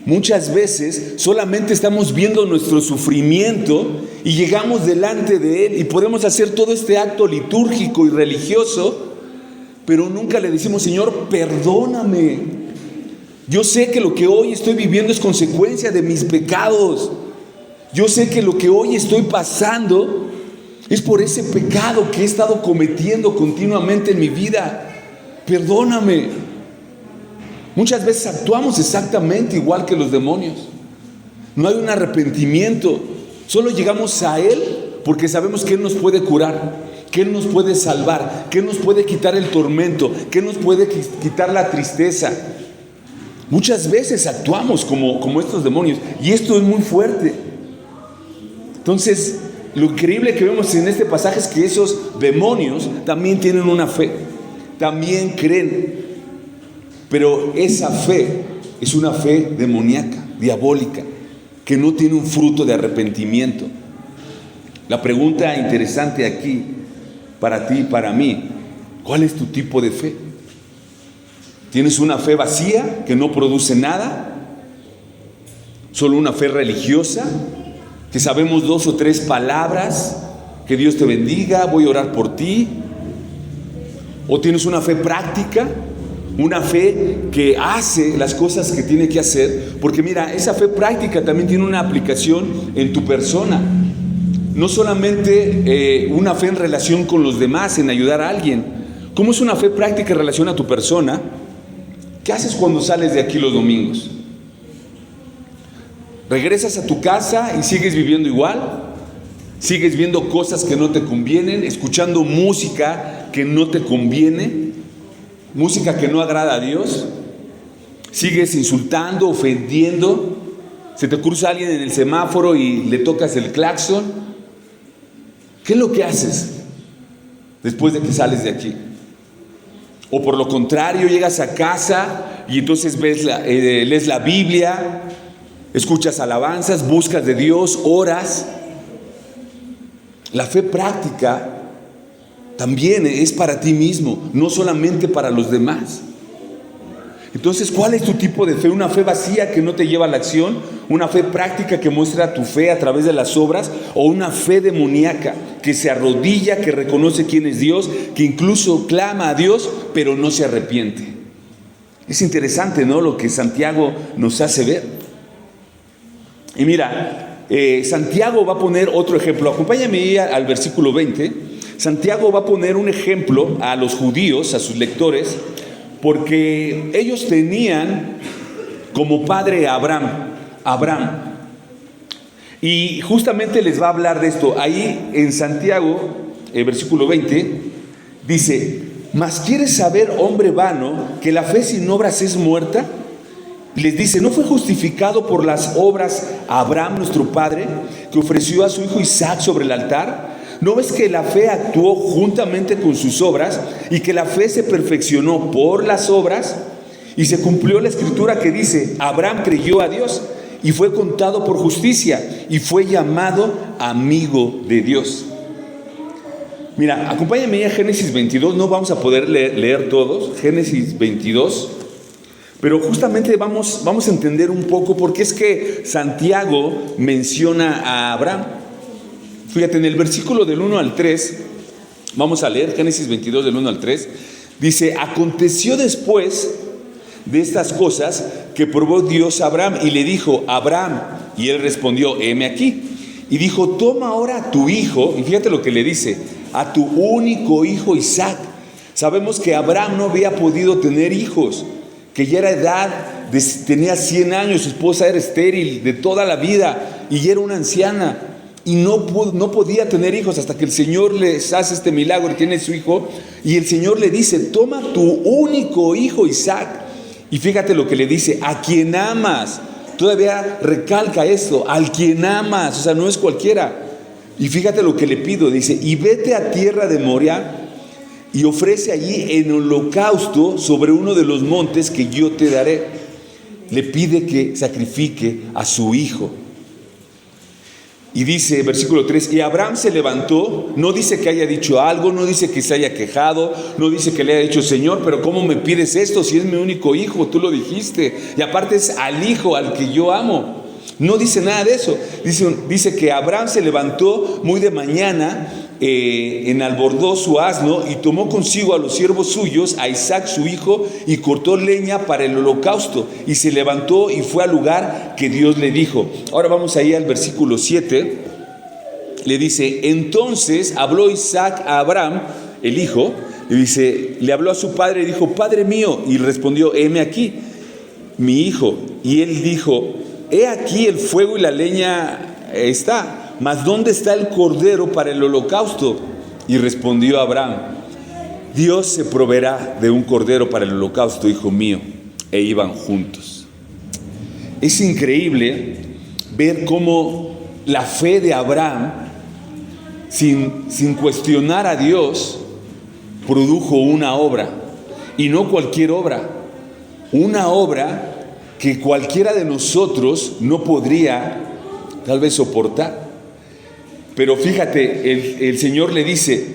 Muchas veces solamente estamos viendo nuestro sufrimiento y llegamos delante de Él y podemos hacer todo este acto litúrgico y religioso, pero nunca le decimos: Señor, perdóname. Yo sé que lo que hoy estoy viviendo es consecuencia de mis pecados. Yo sé que lo que hoy estoy pasando es por ese pecado que he estado cometiendo continuamente en mi vida. Perdóname. Muchas veces actuamos exactamente igual que los demonios. No hay un arrepentimiento. Solo llegamos a Él porque sabemos que Él nos puede curar, que Él nos puede salvar, que Él nos puede quitar el tormento, que Él nos puede quitar la tristeza. Muchas veces actuamos como estos demonios, y esto es muy fuerte. Entonces, lo increíble que vemos en este pasaje es que esos demonios también tienen una fe, también creen. Pero esa fe es una fe demoníaca, diabólica, que no tiene un fruto de arrepentimiento. La pregunta interesante aquí, para ti y para mí: ¿cuál es tu tipo de fe? ¿Tienes una fe vacía que no produce nada? ¿Solo una fe religiosa? Que sabemos 2 o 3 palabras, que Dios te bendiga, voy a orar por ti. ¿O tienes una fe práctica? Una fe que hace las cosas que tiene que hacer. Porque mira, esa fe práctica también tiene una aplicación en tu persona. No solamente una fe en relación con los demás, en ayudar a alguien. ¿Cómo es una fe práctica en relación a tu persona? ¿Qué haces cuando sales de aquí los domingos? ¿Regresas a tu casa y sigues viviendo igual? ¿Sigues viendo cosas que no te convienen? ¿Escuchando música que no te conviene? ¿Música que no agrada a Dios? Sigues insultando, ofendiendo. Se te cruza alguien en el semáforo y le tocas el claxon. ¿Qué es lo que haces después de que sales de aquí? O por lo contrario, llegas a casa y entonces lees la Biblia, escuchas alabanzas, buscas de Dios, oras. La fe práctica también es para ti mismo, no solamente para los demás. Entonces, ¿cuál es tu tipo de fe? ¿Una fe vacía que no te lleva a la acción? ¿Una fe práctica que muestra tu fe a través de las obras? ¿O una fe demoníaca que se arrodilla, que reconoce quién es Dios, que incluso clama a Dios, pero no se arrepiente? Es interesante, ¿no?, lo que Santiago nos hace ver. Y mira, Santiago va a poner otro ejemplo. Acompáñame ahí al versículo 20. Santiago va a poner un ejemplo a los judíos, a sus lectores, porque ellos tenían como padre a Abraham. Y justamente les va a hablar de esto. Ahí en Santiago, versículo 20, dice: ¿mas quieres saber, hombre vano, que la fe sin obras es muerta? Les dice: ¿no fue justificado por las obras Abraham nuestro padre, que ofreció a su hijo Isaac sobre el altar? ¿No ves que la fe actuó juntamente con sus obras y que la fe se perfeccionó por las obras? Y se cumplió la escritura que dice: Abraham creyó a Dios y fue contado por justicia y fue llamado amigo de Dios. Mira, acompáñame a Génesis 22, no vamos a poder leer todos, Génesis 22, pero justamente vamos a entender un poco por qué es que Santiago menciona a Abraham. Fíjate, en el versículo del 1 al 3, vamos a leer Génesis 22 del 1 al 3, dice: aconteció después de estas cosas que probó Dios a Abraham y le dijo: Abraham, y él respondió: heme aquí. Y dijo: toma ahora a tu hijo, y fíjate lo que le dice, a tu único hijo Isaac. Sabemos que Abraham no había podido tener hijos, que ya era edad, tenía 100 años, su esposa era estéril de toda la vida y ya era una anciana. Y no podía tener hijos hasta que el Señor les hace este milagro y tiene su hijo. Y el Señor le dice: toma tu único hijo Isaac. Y fíjate lo que le dice: a quien amas. Todavía recalca esto: al quien amas. O sea, no es cualquiera. Y fíjate lo que le pido. Dice: y vete a tierra de Moria y ofrece allí en holocausto sobre uno de los montes que yo te daré. Le pide que sacrifique a su hijo. Y dice, versículo 3, y Abraham se levantó, no dice que haya dicho algo, no dice que se haya quejado, no dice que le haya dicho: Señor, pero ¿cómo me pides esto si es mi único hijo? Tú lo dijiste, y aparte es al hijo al que yo amo. No dice nada de eso. Dice que Abraham se levantó muy de mañana, enalbordó su asno y tomó consigo a los siervos suyos, a Isaac su hijo, y cortó leña para el holocausto, y se levantó y fue al lugar que Dios le dijo. Ahora vamos ahí al versículo 7. Le dice: entonces habló Isaac a Abraham, el hijo, y dice, le habló a su padre y dijo: Padre mío. Y respondió: heme aquí, mi hijo. Y él dijo: he aquí el fuego y la leña está, mas ¿dónde está el cordero para el holocausto? Y respondió Abraham: Dios se proveerá de un cordero para el holocausto, hijo mío. E iban juntos. Es increíble ver cómo la fe de Abraham, sin cuestionar a Dios, produjo una obra. Y no cualquier obra, una obra que cualquiera de nosotros no podría tal vez soportar. Pero fíjate, el Señor le dice,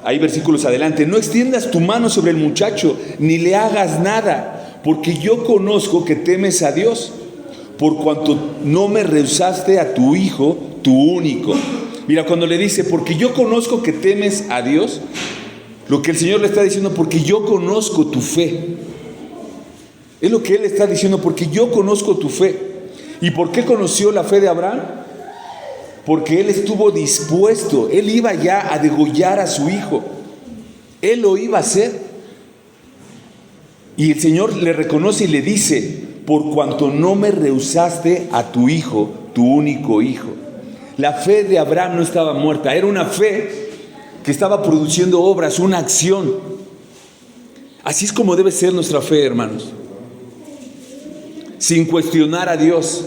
hay versículos adelante: no extiendas tu mano sobre el muchacho, ni le hagas nada, porque yo conozco que temes a Dios, por cuanto no me rehusaste a tu hijo, tu único. Mira, cuando le dice: porque yo conozco que temes a Dios, lo que el Señor le está diciendo: porque yo conozco tu fe. Es lo que Él está diciendo: porque yo conozco tu fe. ¿Y por qué conoció la fe de Abraham? Porque él estuvo dispuesto, él iba ya a degollar a su hijo. Él lo iba a hacer. Y el Señor le reconoce y le dice: por cuanto no me rehusaste a tu hijo, tu único hijo. La fe de Abraham no estaba muerta, era una fe que estaba produciendo obras, una acción. Así es como debe ser nuestra fe, hermanos. sin cuestionar a Dios.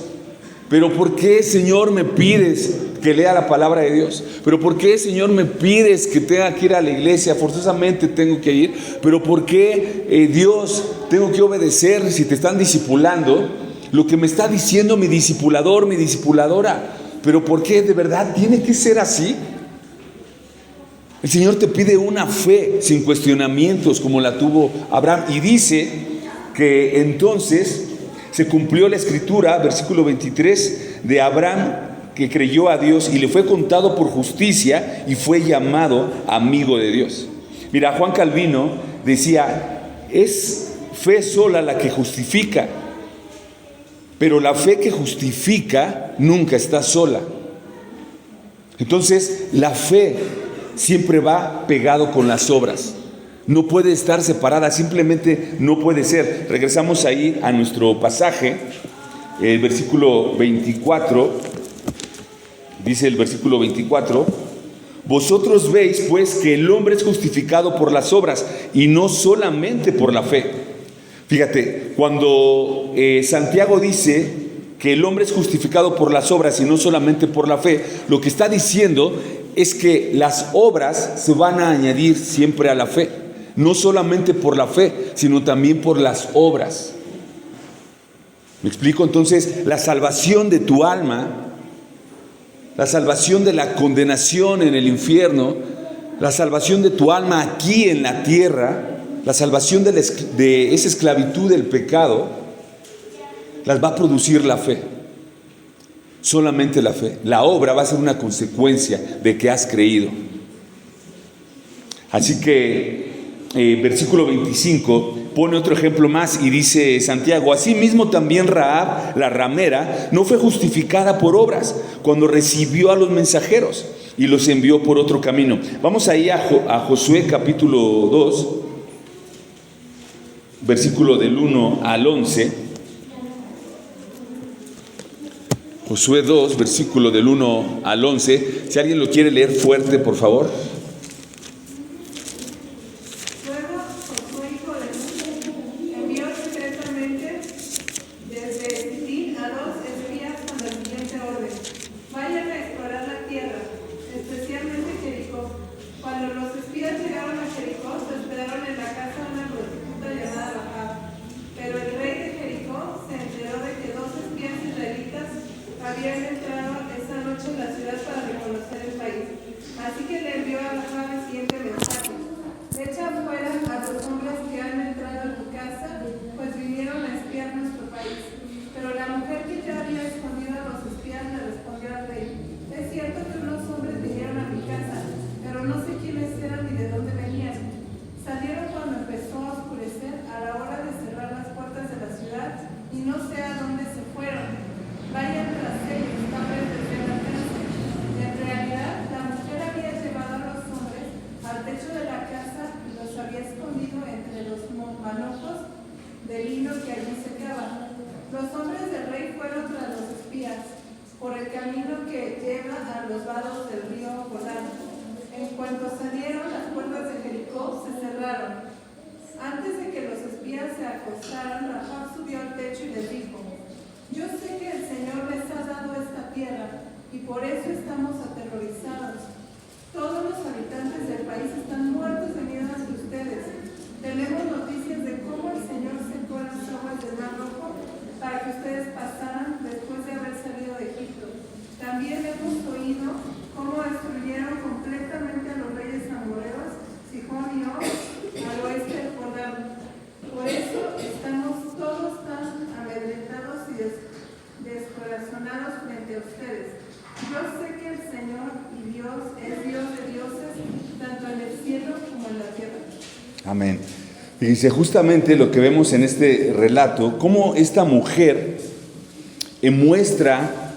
Pero ¿por qué, Señor, me pides que lea la palabra de Dios? ¿Pero por qué, Señor, me pides que tenga que ir a la iglesia? Forzosamente tengo que ir. ¿Pero por qué, Dios, tengo que obedecer si te están discipulando lo que me está diciendo mi discipulador, mi discipuladora? ¿Pero por qué de verdad tiene que ser así? El Señor te pide una fe sin cuestionamientos como la tuvo Abraham. Y dice que entonces se cumplió la escritura, versículo 23, de Abraham, que creyó a Dios y le fue contado por justicia y fue llamado amigo de Dios. Mira, Juan Calvino decía, es fe sola la que justifica, pero la fe que justifica nunca está sola. Entonces, la fe siempre va pegado con las obras. No puede estar separada, simplemente no puede ser. Regresamos ahí a nuestro pasaje, el versículo 24, dice el versículo 24, vosotros veis pues que el hombre es justificado por las obras y no solamente por la fe. Fíjate, cuando Santiago dice que el hombre es justificado por las obras y no solamente por la fe, lo que está diciendo es que las obras se van a añadir siempre a la fe. No solamente por la fe, sino también por las obras. ¿Me explico? Entonces, la salvación de tu alma, la salvación de la condenación en el infierno, la salvación de tu alma aquí en la tierra, la salvación de esa esclavitud del pecado, las va a producir la fe. Solamente la fe. La obra va a ser una consecuencia de que has creído. Así que versículo 25 pone otro ejemplo más y dice Santiago, asimismo también Rahab, la ramera, no fue justificada por obras cuando recibió a los mensajeros y los envió por otro camino. Vamos ahí a Josué capítulo 2, versículo del 1 al 11. Josué 2, versículo del 1 al 11. Si alguien lo quiere leer fuerte, por favor. Amén. Fíjense, justamente lo que vemos en este relato, cómo esta mujer muestra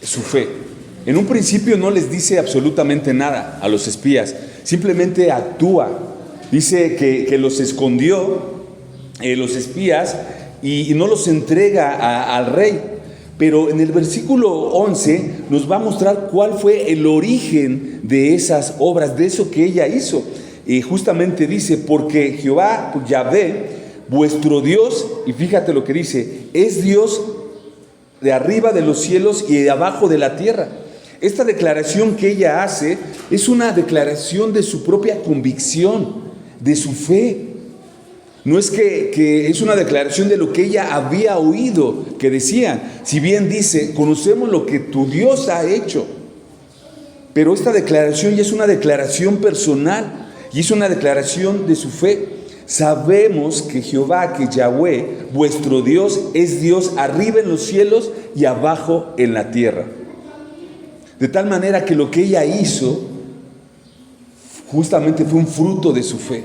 su fe. En un principio no les dice absolutamente nada a los espías, simplemente actúa. Dice que los escondió, los espías, y no los entrega al rey. Pero en el versículo 11 nos va a mostrar cuál fue el origen de esas obras, de eso que ella hizo. Y justamente dice, porque Jehová, Yahvé, vuestro Dios, y fíjate lo que dice, es Dios de arriba de los cielos y de abajo de la tierra. Esta declaración que ella hace es una declaración de su propia convicción, de su fe. No es que es una declaración de lo que ella había oído que decían. Si bien dice, conocemos lo que tu Dios ha hecho. Pero esta declaración ya es una declaración personal y es una declaración de su fe. Sabemos que Jehová, que Yahweh, vuestro Dios, es Dios arriba en los cielos y abajo en la tierra. De tal manera que lo que ella hizo justamente fue un fruto de su fe.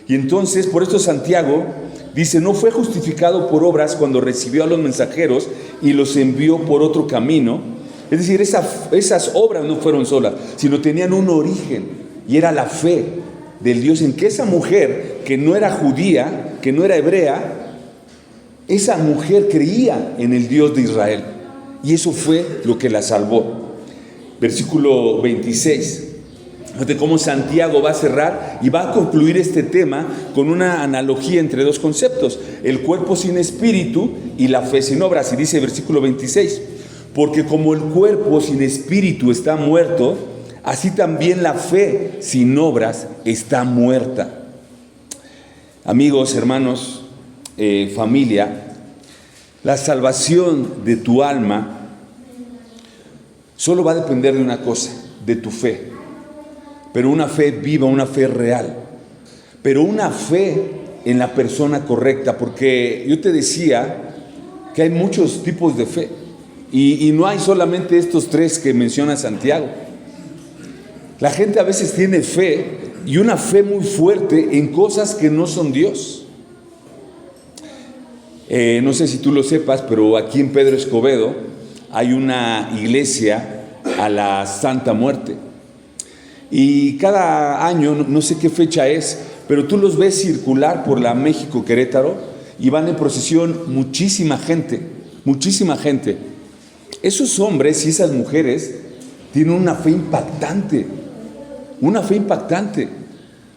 Y entonces, por esto Santiago dice, no fue justificado por obras cuando recibió a los mensajeros y los envió por otro camino. Es decir, esas obras no fueron solas, sino tenían un origen, y era la fe del Dios en que esa mujer, que no era judía, que no era hebrea, esa mujer creía en el Dios de Israel. Y eso fue lo que la salvó. Versículo 26. Fíjate cómo Santiago va a cerrar y va a concluir este tema con una analogía entre dos conceptos: el cuerpo sin espíritu y la fe sin obras. Y dice versículo 26, porque como el cuerpo sin espíritu está muerto, así también la fe sin obras está muerta. Amigos, hermanos, familia, la salvación de tu alma solo va a depender de una cosa, de tu fe. Pero una fe viva, una fe real. Pero una fe en la persona correcta, porque yo te decía que hay muchos tipos de fe. Y no hay solamente estos tres que menciona Santiago. La gente a veces tiene fe, y una fe muy fuerte en cosas que no son Dios. No sé si tú lo sepas, pero aquí en Pedro Escobedo hay una iglesia a la Santa Muerte. Y cada año, no sé qué fecha es, pero tú los ves circular por la México-Querétaro y van en procesión muchísima gente, muchísima gente. Esos hombres y esas mujeres tienen una fe impactante, una fe impactante,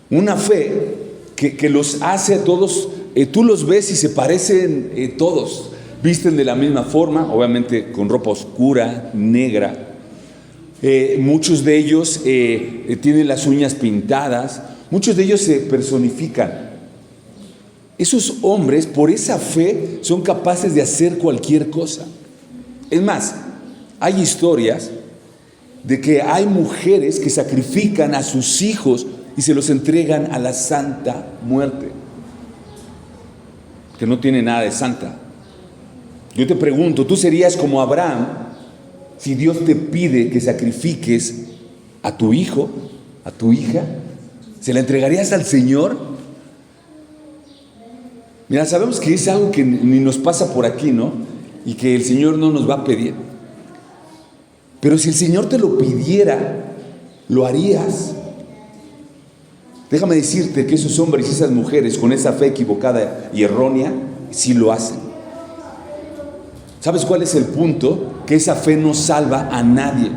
una fe que los hace a todos, tú los ves y se parecen todos, visten de la misma forma, obviamente con ropa oscura, negra. Muchos de ellos tienen las uñas pintadas, muchos de ellos se personifican. Esos hombres, por esa fe, son capaces de hacer cualquier cosa. Es más, hay historias de que hay mujeres que sacrifican a sus hijos y se los entregan a la Santa Muerte, que no tiene nada de santa. Yo te pregunto, ¿tú serías como Abraham si Dios te pide que sacrifiques a tu hijo, a tu hija? ¿Se la entregarías al Señor? Mira, sabemos que es algo que ni nos pasa por aquí, ¿no? Y que el Señor no nos va a pedir. Pero si el Señor te lo pidiera, ¿lo harías? Déjame decirte que esos hombres y esas mujeres con esa fe equivocada y errónea, sí lo hacen. ¿Sabes cuál es el punto? Que esa fe no salva a nadie.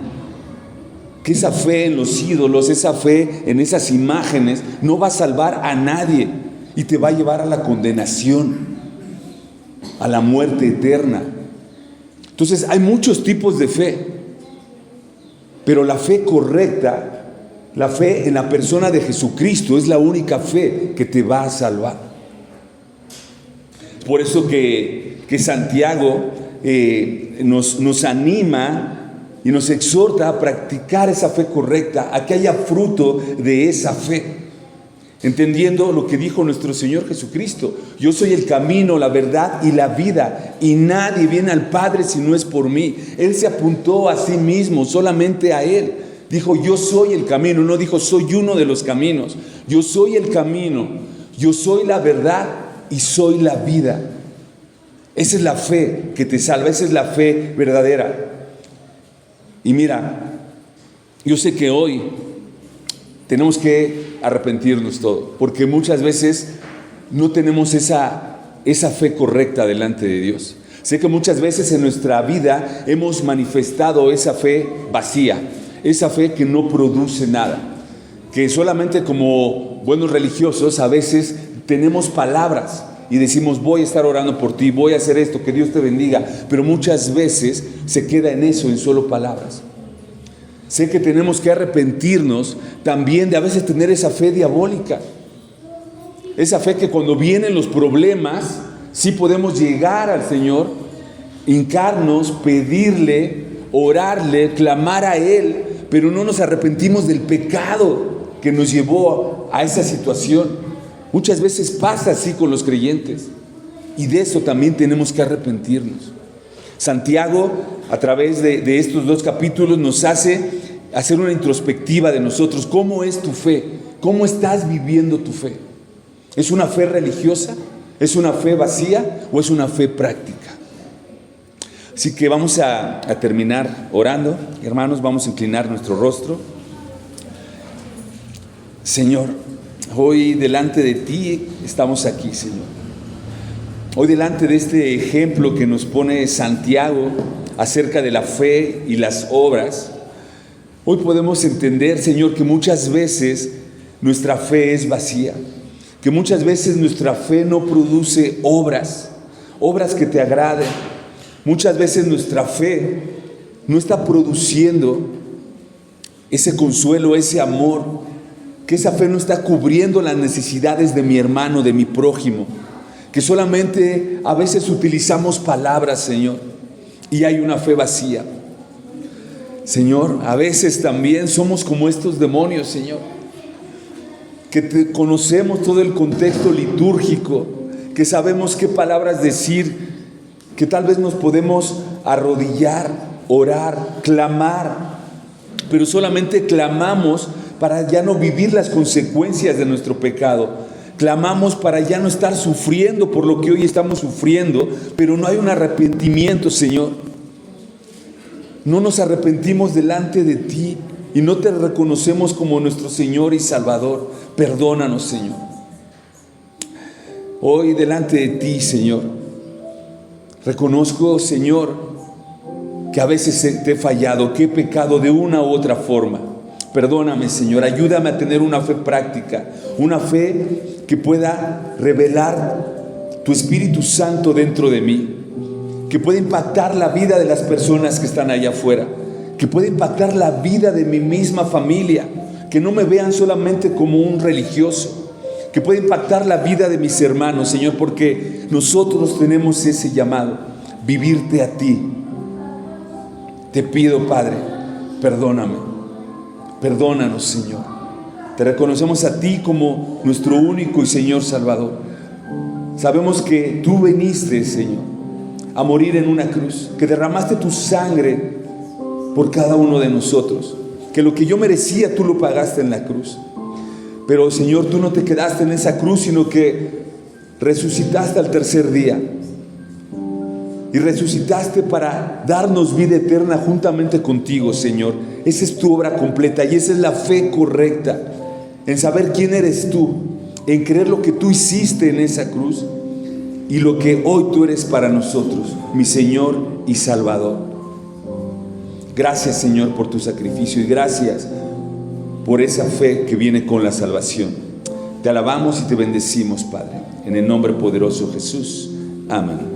Que esa fe en los ídolos, esa fe en esas imágenes, no va a salvar a nadie y te va a llevar a la condenación, a la muerte eterna. Entonces hay muchos tipos de fe, pero la fe correcta, la fe en la persona de Jesucristo, es la única fe que te va a salvar. Por eso que Santiago nos anima y nos exhorta a practicar esa fe correcta, a que haya fruto de esa fe, entendiendo lo que dijo nuestro Señor Jesucristo: yo soy el camino, la verdad y la vida, y nadie viene al Padre si no es por mí. Él se apuntó a sí mismo, solamente a Él. Dijo: yo soy el camino. No dijo: soy uno de los caminos. Yo soy el camino, yo soy la verdad y soy la vida. Esa es la fe que te salva, esa es la fe verdadera. Y mira, yo sé que hoy tenemos que arrepentirnos todo, porque muchas veces no tenemos esa fe correcta delante de Dios. Sé que muchas veces en nuestra vida hemos manifestado esa fe vacía, esa fe que no produce nada, que solamente como buenos religiosos a veces tenemos palabras, y decimos, voy a estar orando por ti, voy a hacer esto, que Dios te bendiga, pero muchas veces se queda en eso, en solo palabras. Sé que tenemos que arrepentirnos también de a veces tener esa fe diabólica, esa fe que cuando vienen los problemas, sí podemos llegar al Señor, hincarnos, pedirle, orarle, clamar a Él, pero no nos arrepentimos del pecado que nos llevó a esa situación. Muchas veces pasa así con los creyentes, y de eso también tenemos que arrepentirnos. Santiago, a través de estos 2 capítulos, nos hace hacer una introspectiva de nosotros. ¿Cómo es tu fe? ¿Cómo estás viviendo tu fe? ¿Es una fe religiosa? ¿Es una fe vacía? ¿O es una fe práctica? Así que vamos a terminar orando. Hermanos, vamos a inclinar nuestro rostro. Señor, hoy delante de ti estamos aquí, Señor. Hoy delante de este ejemplo que nos pone Santiago acerca de la fe y las obras, hoy podemos entender, Señor, que muchas veces nuestra fe es vacía, que muchas veces nuestra fe no produce obras que te agraden. Muchas veces nuestra fe no está produciendo ese consuelo, ese amor, que esa fe no está cubriendo las necesidades de mi hermano, de mi prójimo, que solamente a veces utilizamos palabras, Señor, y hay una fe vacía. Señor, a veces también somos como estos demonios, Señor, que conocemos todo el contexto litúrgico, que sabemos qué palabras decir, que tal vez nos podemos arrodillar, orar, clamar, pero solamente clamamos para ya no vivir las consecuencias de nuestro pecado. Clamamos para ya no estar sufriendo por lo que hoy estamos sufriendo, pero no hay un arrepentimiento, Señor. No nos arrepentimos delante de ti y no te reconocemos como nuestro Señor y Salvador. Perdónanos, Señor. Hoy delante de ti, Señor, reconozco, Señor, que a veces te he fallado, que he pecado de una u otra forma. Perdóname, Señor, ayúdame a tener una fe práctica, una fe que pueda revelar tu Espíritu Santo dentro de mí, que pueda impactar la vida de las personas que están allá afuera, que pueda impactar la vida de mi misma familia, que no me vean solamente como un religioso, que pueda impactar la vida de mis hermanos, Señor, porque nosotros tenemos ese llamado, vivirte a ti. Te pido, Padre, perdónanos, Señor. Te reconocemos a ti como nuestro único y Señor Salvador. Sabemos que tú viniste, Señor, a morir en una cruz, que derramaste tu sangre por cada uno de nosotros, que lo que yo merecía tú lo pagaste en la cruz. Pero, Señor, tú no te quedaste en esa cruz, sino que resucitaste al tercer día. Y resucitaste para darnos vida eterna juntamente contigo, Señor. Esa es tu obra completa y esa es la fe correcta. En saber quién eres tú, en creer lo que tú hiciste en esa cruz y lo que hoy tú eres para nosotros, mi Señor y Salvador. Gracias, Señor, por tu sacrificio y gracias por esa fe que viene con la salvación. Te alabamos y te bendecimos, Padre, en el nombre poderoso de Jesús. Amén.